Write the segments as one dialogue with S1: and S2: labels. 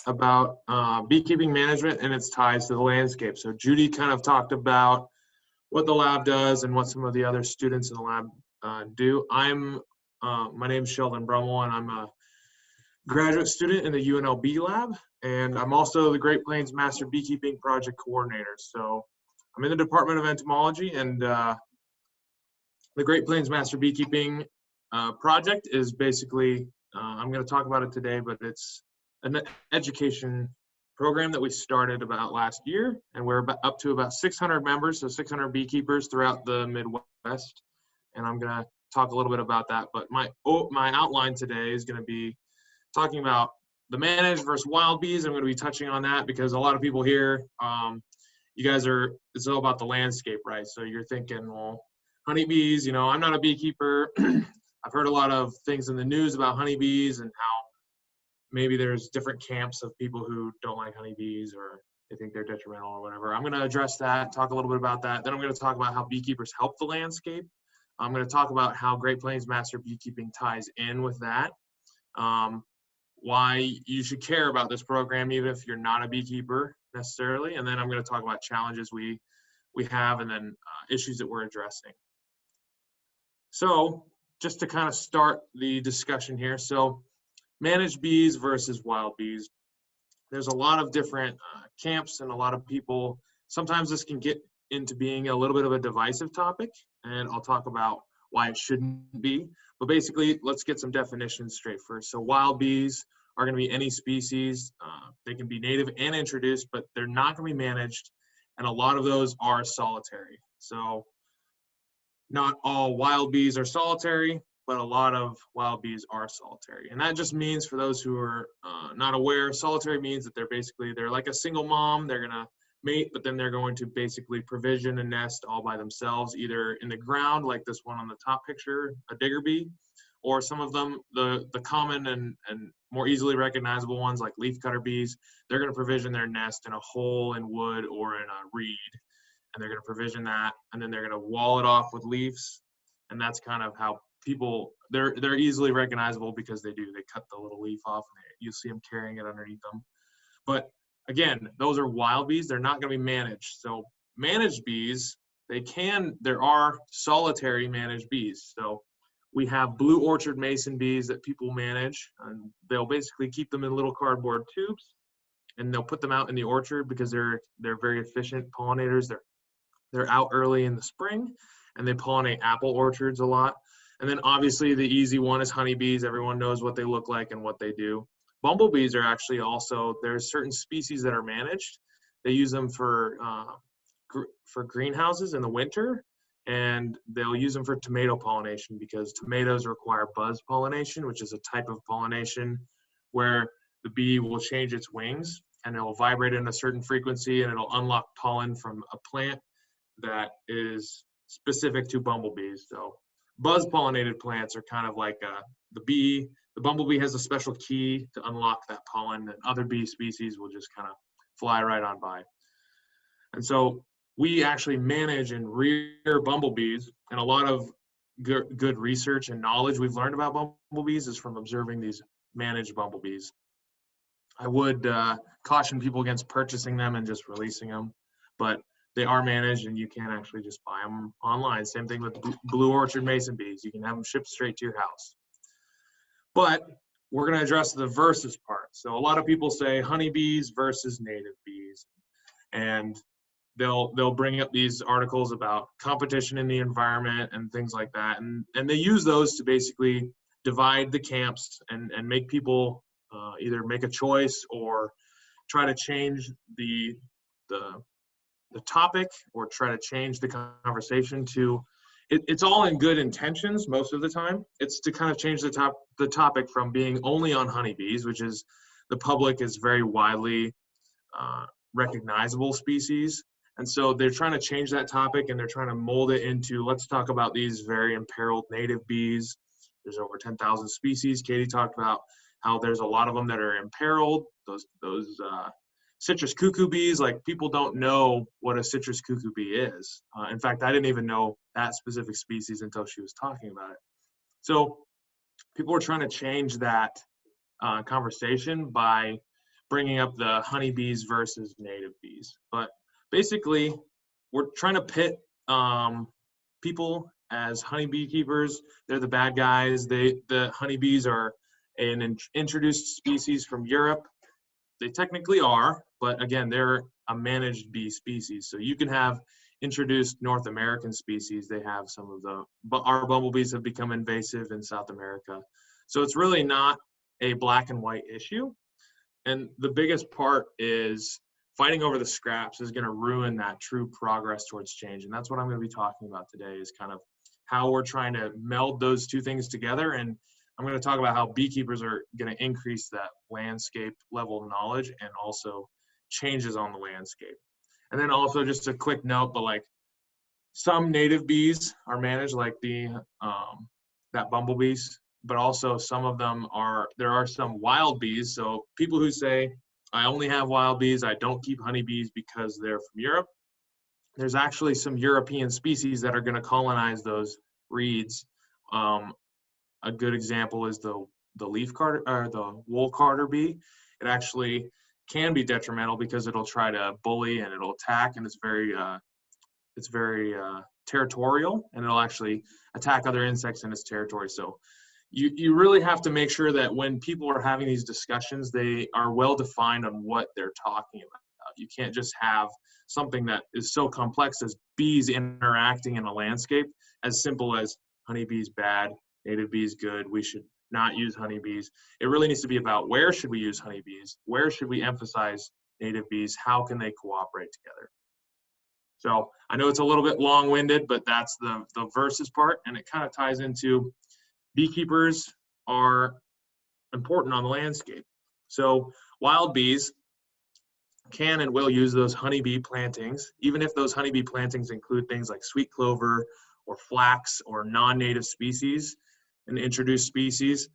S1: about beekeeping management and its ties to the landscape. So Judy kind of talked about what the lab does and what some of the other students in the lab do. My name is Sheldon Brummel, and I'm a graduate student in the UNLB lab, and I'm also the Great Plains Master Beekeeping Project Coordinator. So I'm in the Department of Entomology, and the Great Plains Master Beekeeping Project is basically, I'm going to talk about it today, but it's an education program that we started about last year, and we're up to about 600 members, so 600 beekeepers throughout the Midwest, and I'm going to talk a little bit about that. But my outline today is going to be talking about the managed versus wild bees. I'm going to be touching on that because a lot of people here, you guys it's all about the landscape, right? So you're thinking, well, honeybees, I'm not a beekeeper. I've heard a lot of things in the news about honeybees and how maybe there's different camps of people who don't like honeybees or they think they're detrimental or whatever. I'm going to address that, talk a little bit about that. Then I'm going to talk about how beekeepers help the landscape. I'm going to talk about how Great Plains Master Beekeeping ties in with that. Why you should care about this program even if you're not a beekeeper necessarily, and then I'm going to talk about challenges we have and then issues that we're addressing. So just to kind of start the discussion here, so managed bees versus wild bees. There's a lot of different camps and a lot of people. Sometimes this can get into being a little bit of a divisive topic, and I'll talk about why it shouldn't be. But basically, let's get some definitions straight first. So wild bees are going to be any species. They can be native and introduced, but they're not going to be managed. And a lot of those are solitary. So not all wild bees are solitary, but a lot of wild bees are solitary. And that just means, for those who are not aware, solitary means that they're like a single mom. They're going to mate, but then they're going to basically provision a nest all by themselves, either in the ground, like this one on the top picture, a digger bee, or some of them, the common and more easily recognizable ones like leafcutter bees, they're going to provision their nest in a hole in wood or in a reed, and they're going to provision that, and then they're going to wall it off with leaves, and that's kind of how people, they're easily recognizable because they cut the little leaf off, and you'll see them carrying it underneath them. But again, those are wild bees. They're not going to be managed. So managed bees, there are solitary managed bees. So we have blue orchard mason bees that people manage, and they'll basically keep them in little cardboard tubes, and they'll put them out in the orchard because they're very efficient pollinators. They're out early in the spring, and they pollinate apple orchards a lot. And then obviously the easy one is honeybees. Everyone knows what they look like and what they do. Bumblebees are actually also, there's certain species that are managed. They use them for greenhouses in the winter, and they'll use them for tomato pollination because tomatoes require buzz pollination, which is a type of pollination where the bee will change its wings and it'll vibrate in a certain frequency and it'll unlock pollen from a plant that is specific to bumblebees. So buzz pollinated plants are kind of like the bumblebee has a special key to unlock that pollen, and other bee species will just kind of fly right on by. And so we actually manage and rear bumblebees, and a lot of good research and knowledge we've learned about bumblebees is from observing these managed bumblebees. I would caution people against purchasing them and just releasing them, but they are managed, and you can actually just buy them online. Same thing with blue orchard mason bees. You can have them shipped straight to your house. But we're going to address the versus part. So a lot of people say honeybees versus native bees, and they'll bring up these articles about competition in the environment and things like that, and they use those to basically divide the camps and make people either make a choice or try to change the topic or try to change the conversation to, it's all in good intentions most of the time. It's to kind of change the topic from being only on honeybees, which is the public is very widely recognizable species. And so they're trying to change that topic, and they're trying to mold it into, let's talk about these very imperiled native bees. There's over 10,000 species. Katie talked about how there's a lot of them that are imperiled. Those citrus cuckoo bees, like people don't know what a citrus cuckoo bee is. In fact, I didn't even know that specific species until she was talking about it. So people are trying to change that conversation by bringing up the honeybees versus native bees. But basically, we're trying to pit people as honeybee keepers. They're the bad guys. The honeybees are an introduced species from Europe. They technically are, but again, they're a managed bee species. So you can have introduced North American species. They have some of the, but our bumblebees have become invasive in South America. So it's really not a black and white issue. And the biggest part is fighting over the scraps is going to ruin that true progress towards change. And that's what I'm going to be talking about today, is kind of how we're trying to meld those two things together. And I'm going to talk about how beekeepers are going to increase that landscape level of knowledge and also changes on the landscape. And then also just a quick note, but like some native bees are managed like that bumblebees, but also some of them there are some wild bees. So people who say, I only have wild bees, I don't keep honeybees because they're from Europe. There's actually some European species that are going to colonize those reeds. A good example is the leaf carder, or the wool carder bee. It actually can be detrimental because it'll try to bully and it'll attack, and it's very territorial, and it'll actually attack other insects in its territory. So you really have to make sure that when people are having these discussions, they are well defined on what they're talking about. You can't just have something that is so complex as bees interacting in a landscape as simple as honeybees bad, native bees good, we should not use honeybees. It really needs to be about where should we use honeybees, where should we emphasize native bees, how can they cooperate together. So I know it's a little bit long-winded, but that's the versus part, and it kind of ties into beekeepers are important on the landscape. So wild bees can and will use those honeybee plantings, even if those honeybee plantings include things like sweet clover or flax or non-native species and introduced species.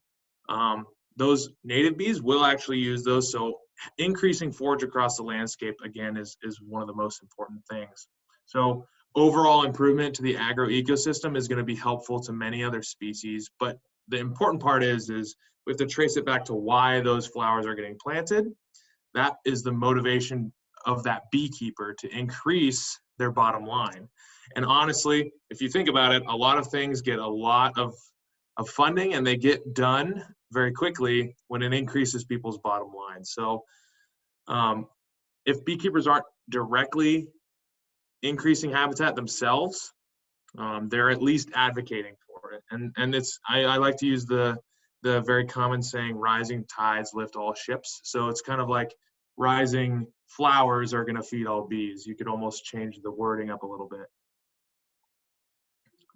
S1: Those native bees will actually use those. So increasing forage across the landscape, again, is one of the most important things. So overall improvement to the agroecosystem is going to be helpful to many other species, but the important part is we have to trace it back to why those flowers are getting planted. That is the motivation of that beekeeper to increase their bottom line. And honestly, if you think about it, a lot of things get a lot of funding and they get done very quickly when it increases people's bottom line. So if beekeepers aren't directly increasing habitat themselves, they're at least advocating for it. And it's I like to use the very common saying, rising tides lift all ships. So it's kind of like rising flowers are going to feed all bees. You could almost change the wording up a little bit.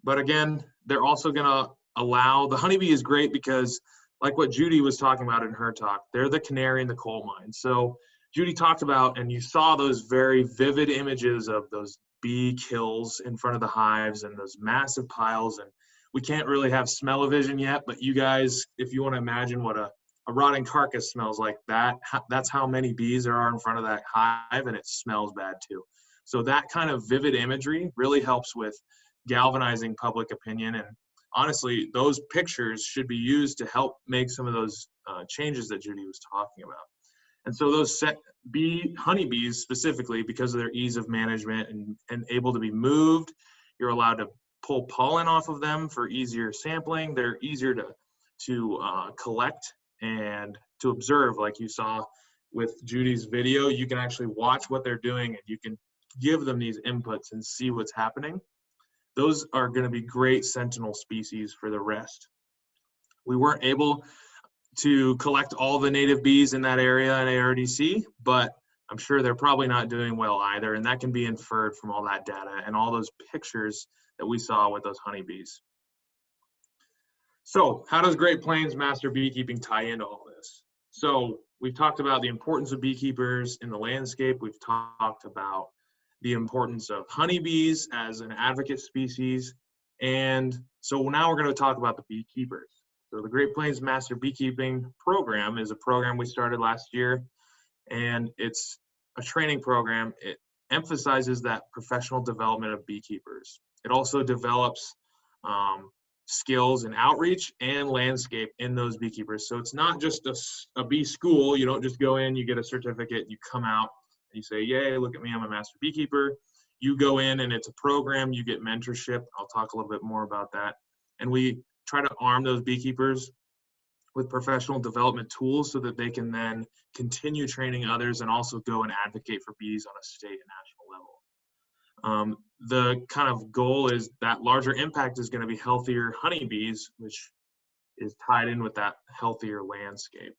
S1: But again, they're also going to allow, the honeybee is great because like what Judy was talking about in her talk, they're the canary in the coal mine. So Judy talked about, and you saw those very vivid images of those bee kills in front of the hives and those massive piles. And we can't really have smell-o-vision yet, but you guys, if you want to imagine what a rotting carcass smells like, that's how many bees there are in front of that hive, and it smells bad too. So that kind of vivid imagery really helps with galvanizing public opinion. And honestly, those pictures should be used to help make some of those changes that Judy was talking about. And so those honeybees specifically, because of their ease of management and able to be moved, you're allowed to pull pollen off of them for easier sampling. They're easier to collect and to observe. Like you saw with Judy's video, you can actually watch what they're doing and you can give them these inputs and see what's happening. Those are going to be great sentinel species for the rest. We weren't able to collect all the native bees in that area in ARDC, but I'm sure they're probably not doing well either, and that can be inferred from all that data and all those pictures that we saw with those honeybees. So how does Great Plains master beekeeping tie into all this? So we've talked about the importance of beekeepers in the landscape. We've talked about the importance of honeybees as an advocate species. And so now we're going to talk about the beekeepers. So the Great Plains Master Beekeeping Program is a program we started last year, and it's a training program. It emphasizes that professional development of beekeepers. It also develops skills in outreach and landscape in those beekeepers. So it's not just a bee school. You don't just go in, you get a certificate, you come out and you say, yay, look at me, I'm a master beekeeper. You go in and it's a program, you get mentorship. I'll talk a little bit more about that. And we try to arm those beekeepers with professional development tools so that they can then continue training others and also go and advocate for bees on a state and national level. The kind of goal is that larger impact is going to be healthier honeybees, which is tied in with that healthier landscape.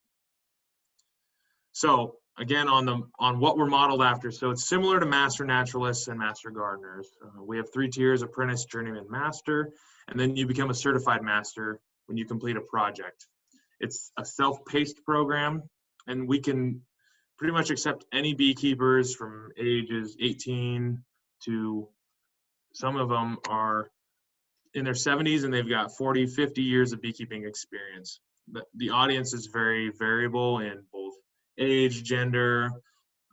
S1: So again, on what we're modeled after, so it's similar to master naturalists and master gardeners. We have 3 tiers: apprentice, journeyman, master, and then you become a certified master when you complete a project. It's a self-paced program, and we can pretty much accept any beekeepers from ages 18 to, some of them are in their 70s and they've got 40, 50 years of beekeeping experience. The audience is very variable in both age, gender,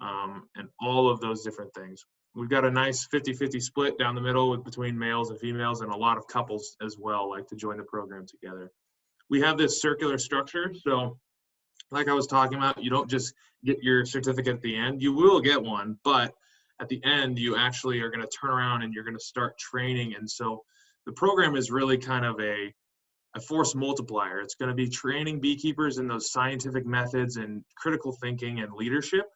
S1: and all of those different things. We've got a nice 50-50 split down the middle between males and females, and a lot of couples as well like to join the program together. We have this circular structure. So like I was talking about, you don't just get your certificate at the end. You will get one, but at the end, you actually are going to turn around and you're going to start training. And so the program is really kind of a force multiplier. It's going to be training beekeepers in those scientific methods and critical thinking and leadership.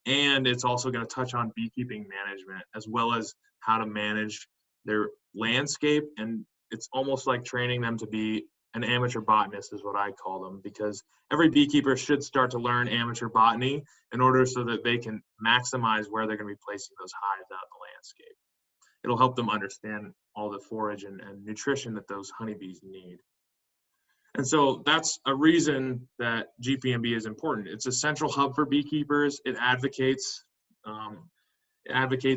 S1: And it's also going to touch on beekeeping management as well as how to manage their landscape. And it's almost like training them to be an amateur botanist is what I call them, because every beekeeper should start to learn amateur botany in order so that they can maximize where they're going to be placing those hives out in the landscape. It'll help them understand all the forage and nutrition that those honeybees need. And so that's a reason that GPMB is important. It's a central hub for beekeepers. It advocates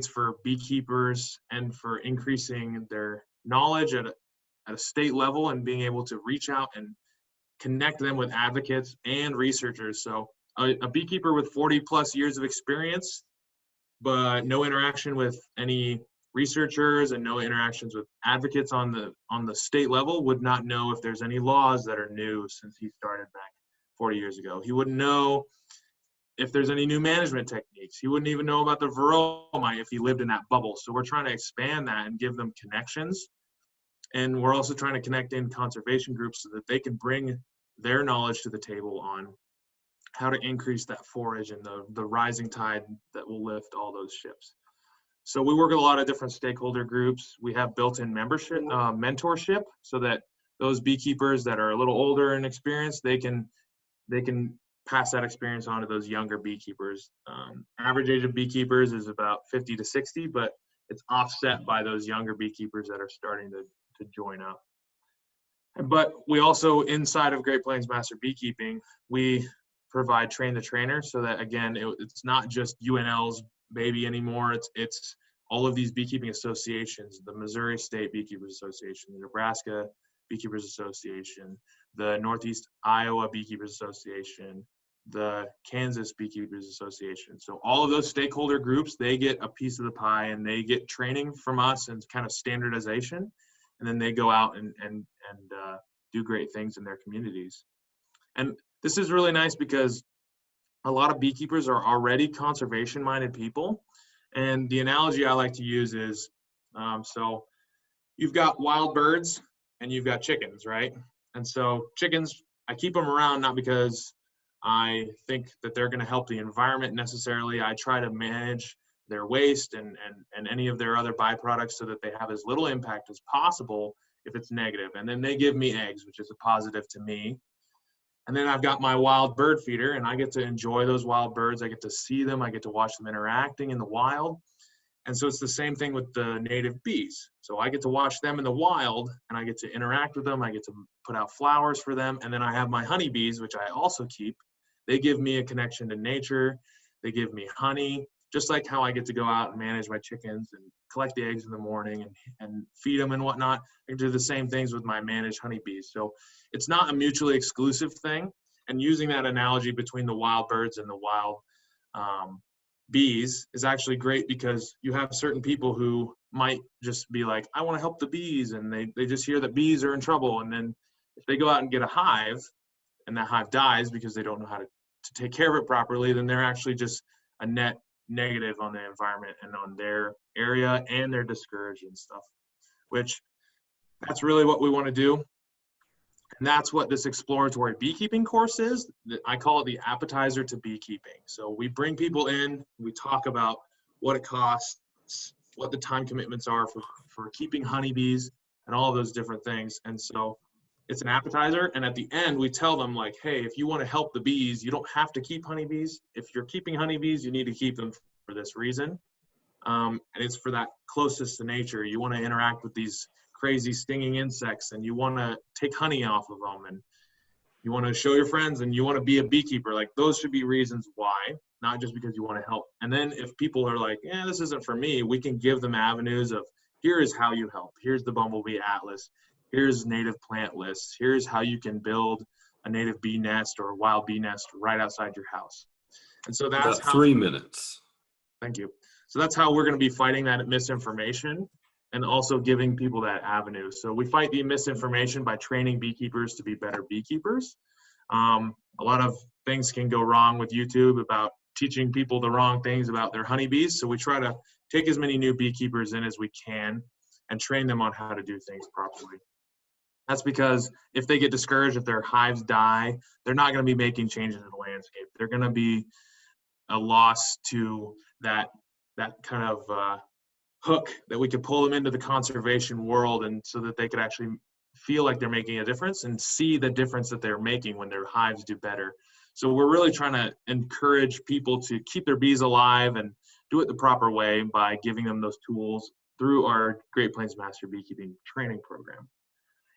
S1: for beekeepers and for increasing their knowledge at a state level and being able to reach out and connect them with advocates and researchers. So a beekeeper with 40 plus years of experience, but no interaction with any researchers and no interactions with advocates on the state level would not know if there's any laws that are new since he started back 40 years ago. He wouldn't know if there's any new management techniques. He wouldn't even know about the varroa if he lived in that bubble. So we're trying to expand that and give them connections. And we're also trying to connect in conservation groups so that they can bring their knowledge to the table on how to increase that forage and the rising tide that will lift all those ships. So we work with a lot of different stakeholder groups. We have built-in membership, mentorship, so that those beekeepers that are a little older in experience, they can pass that experience on to those younger beekeepers. Average age of beekeepers is about 50 to 60, but it's offset by those younger beekeepers that are starting to join up. But we also, inside of Great Plains Master Beekeeping, we provide train the trainer, so that again, it's not just UNL's baby anymore. It's all of these beekeeping associations: the Missouri State Beekeepers Association, the Nebraska Beekeepers Association, the Northeast Iowa Beekeepers Association, the Kansas Beekeepers Association. So all of those stakeholder groups, they get a piece of the pie and they get training from us and kind of standardization. And then they go out and do great things in their communities. And this is really nice because a lot of beekeepers are already conservation-minded people. And the analogy I like to use is, so you've got wild birds and you've got chickens, right? And so chickens, I keep them around not because I think that they're going to help the environment necessarily. I try to manage their waste and any of their other byproducts so that they have as little impact as possible if it's negative. And then they give me eggs, which is a positive to me. And then I've got my wild bird feeder, and I get to enjoy those wild birds. I get to see them. I get to watch them interacting in the wild. And so it's the same thing with the native bees. So I get to watch them in the wild, and I get to interact with them. I get to put out flowers for them. And then I have my honeybees, which I also keep. They give me a connection to nature. They give me honey, just like how I get to go out and manage my chickens and collect the eggs in the morning and feed them and whatnot. I can do the same things with my managed honeybees. So it's not a mutually exclusive thing. And using that analogy between the wild birds and the wild bees is actually great because you have certain people who might just be like, I want to help the bees, and they just hear that bees are in trouble, and then if they go out and get a hive and that hive dies because they don't know how to take care of it properly, then they're actually just a net negative on the environment and on their area, and they're discouraged and stuff, which that's really what we want to do. And that's what this exploratory beekeeping course is. I call it the appetizer to beekeeping. So we bring people in, we talk about what it costs, what the time commitments are for keeping honeybees, and all of those different things. And so it's an appetizer, and at the end we tell them, like, hey, if you want to help the bees, you don't have to keep honeybees. If you're keeping honeybees, you need to keep them for this reason. And it's for that closest to nature. You want to interact with these crazy stinging insects, and you want to take honey off of them, and you want to show your friends, and you want to be a beekeeper. Like, those should be reasons why, not just because you want to help. And then if people are like, yeah, this isn't for me, we can give them avenues of, here is how you help. Here's the Bumblebee Atlas. Here's native plant lists. Here's how you can build a native bee nest or a wild bee nest right outside your house. And so that's
S2: about 3 minutes.
S1: Thank you. So that's how we're going to be fighting that misinformation and also giving people that avenue. So we fight the misinformation by training beekeepers to be better beekeepers. A lot of things can go wrong with YouTube about teaching people the wrong things about their honeybees. So we try to take as many new beekeepers in as we can and train them on how to do things properly. That's because if they get discouraged, if their hives die, they're not going to be making changes in the landscape. They're going to be a loss to that kind of hook that we could pull them into the conservation world, and so that they could actually feel like they're making a difference and see the difference that they're making when their hives do better. So we're really trying to encourage people to keep their bees alive and do it the proper way by giving them those tools through our Great Plains Master Beekeeping training program.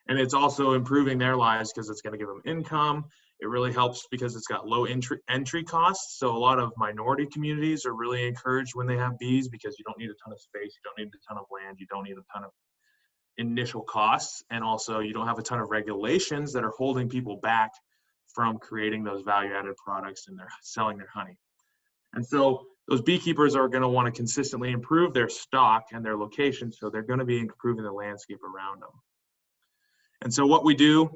S1: And it's also improving their lives because it's going to give them income. It really helps because it's got low entry costs. So a lot of minority communities are really encouraged when they have bees because you don't need a ton of space, you don't need a ton of land, you don't need a ton of initial costs, and also you don't have a ton of regulations that are holding people back from creating those value-added products and they're selling their honey. And so those beekeepers are going to want to consistently improve their stock and their location, so they're going to be improving the landscape around them. And so what we do,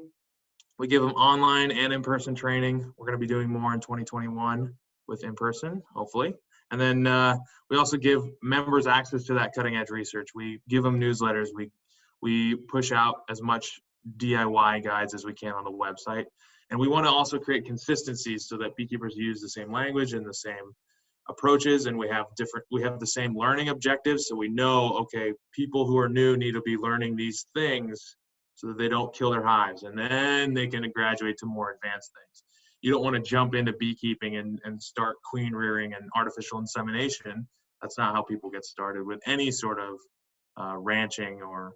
S1: we give them online and in-person training. We're going to be doing more in 2021 with in-person, hopefully. And then we also give members access to that cutting-edge research. We give them newsletters. We push out as much DIY guides as we can on the website. And we want to also create consistencies so that beekeepers use the same language and the same approaches, and we have the same learning objectives. So we know, okay, people who are new need to be learning these things so that they don't kill their hives, and then they can graduate to more advanced things. You don't want to jump into beekeeping and start queen rearing and artificial insemination. That's not how people get started with any sort of ranching or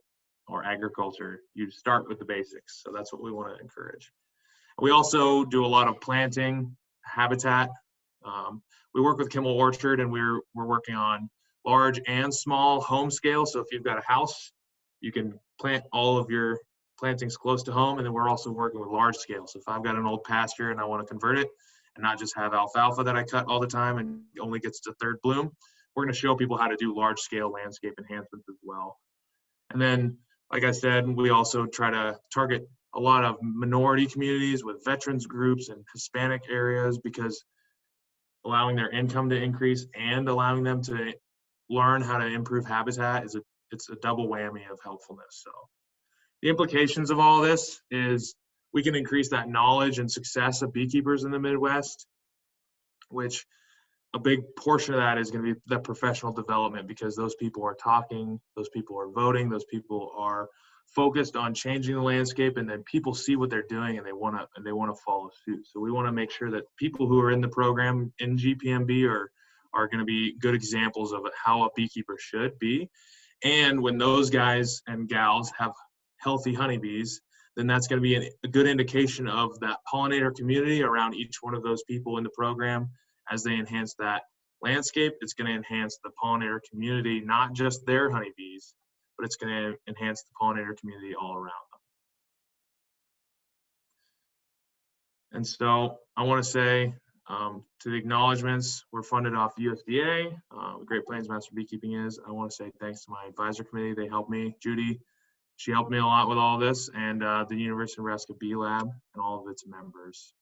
S1: agriculture. You start with the basics. So that's what we want to encourage. We also do a lot of planting, habitat. We work with Kimmel Orchard, and we're working on large and small home scale. So if you've got a house, you can plant all of your plantings close to home. And then we're also working with large scale. So if I've got an old pasture and I want to convert it and not just have alfalfa that I cut all the time and only gets to third bloom, we're going to show people how to do large scale landscape enhancements as well. And then, like I said, we also try to target a lot of minority communities with veterans groups and Hispanic areas, because allowing their income to increase and allowing them to learn how to improve habitat it's a double whammy of helpfulness. So the implications of all this is we can increase that knowledge and success of beekeepers in the Midwest, which a big portion of that is going to be the professional development, because those people are talking, those people are voting, those people are focused on changing the landscape, and then people see what they're doing and they want to follow suit. So we want to make sure that people who are in the program in GPMB are going to be good examples of how a beekeeper should be. And when those guys and gals have healthy honeybees, then that's going to be a good indication of that pollinator community around each one of those people in the program. As they enhance that landscape, it's going to enhance the pollinator community, not just their honeybees, but it's going to enhance the pollinator community all around them. And so I want to say To the acknowledgements, we're funded off USDA. Great Plains Master Beekeeping is. I want to say thanks to my advisor committee. They helped me. Judy, she helped me a lot with all this, and the University of Nebraska Bee Lab and all of its members.